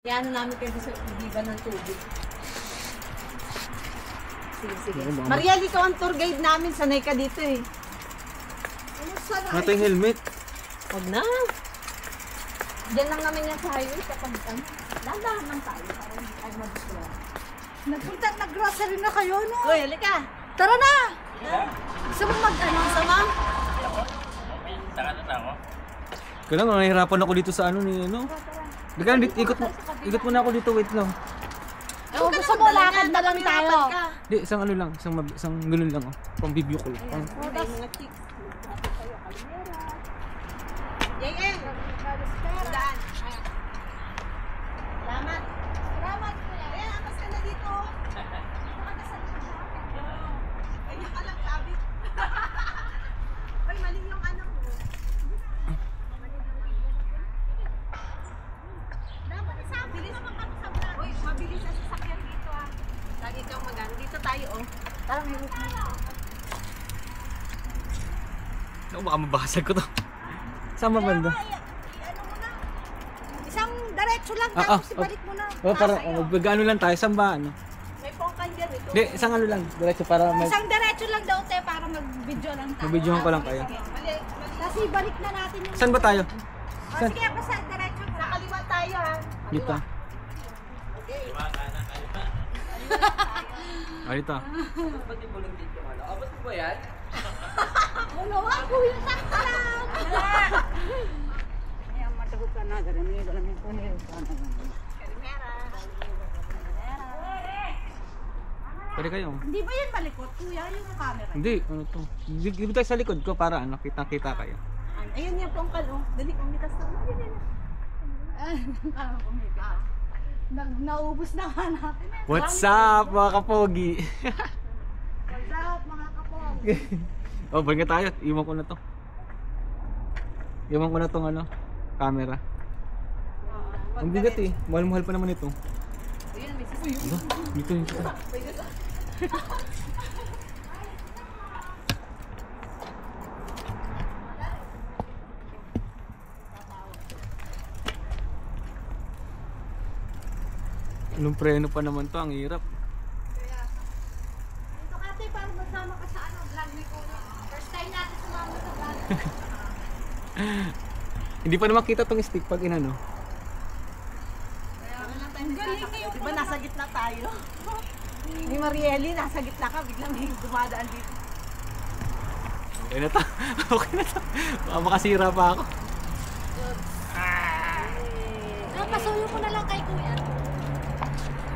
Kaya ano namin kayo sa iba ng tubig. Sige, sige. Mariel, ikaw ang tour guide namin. Sanay ka dito eh. Ano yung helmet? Huwag na. Diyan lang namin yan sa highway. Kapag dandahan lang tayo. Para hindi tayo mag-destroy. Nag-grocery na kayo, no? Uy, halika. Tara na! Gusto mo mag-ano? Sama? Kailan nga, nahihirapan ako dito sa ano ni ano. Bigla, ikot muna ako dito, wait lang. O gusto mo lakad na lang tayo? Di, isang ano lang, isang ganun lang oh. Pang bibyo ko lang. Mga chicks. Yeng! Daan. Salamat. Salamat, kuya. Ayan, atas ka na dito. Ganyan ka lang, sabi. Ay, mali yung ano mo. Dapat isabi. Bilis naman kami sa vlog. Uy, mabilis ang sasakyan dito ah. Lagi kang magano. Dito tayo oh. Parang hirap na. Naku, baka mabasag ko to. Saan ba banda? Ano mo na? Isang diretso lang, tapos ibalik mo na. Oh, para magano lang tayo, saan ba ano? May pongkan dyan ito. Di, isang ano lang, diretso para Isang diretso lang daw, te, para mag-video lang tayo. mag-videohan ko lang kayo. Mali. Kasi ibalik na natin yung... Saan ba tayo? O, sige, basta diretso Sa na. kaliwa tayo ha. Dito. Ah, dito. Ano nga, kuya, sakto lang. Ayan, matagot ka na. Ganun yung galamig ko niya. Pwede kayo. Hindi ba yan malikot, kuya, yung camera? Hindi, ano to. Dito tayo sa likod ko para ano, kita kayo. Ayun yung pongkan oh. Dali, umitas na. Ayun. Naubos na nga natin. What's up mga kapogi? What's up, mga kapog? Oh, balik na tayo. Iwan ko na to. Iwan ko na tong ano, camera. Ang bigat eh. Mahal-mahal pa naman ito. Ayun, may sisi. Dito yung kita. Anong preno pa naman to, ang hirap. Ito kasi parang magsama ka sa ano, vlog ni Kuya. First time natin sumama sa vlog. Hindi pa naman kita tong stick pag inano. Ang galing niyo. Diba nasa gitna tayo? Ni Marieli, nasa gitna ka. Biglang may dumadaan dito. Okay na to. Okay na to. Baka makasira pa ako. Pasuyo ko na lang kay Kuya.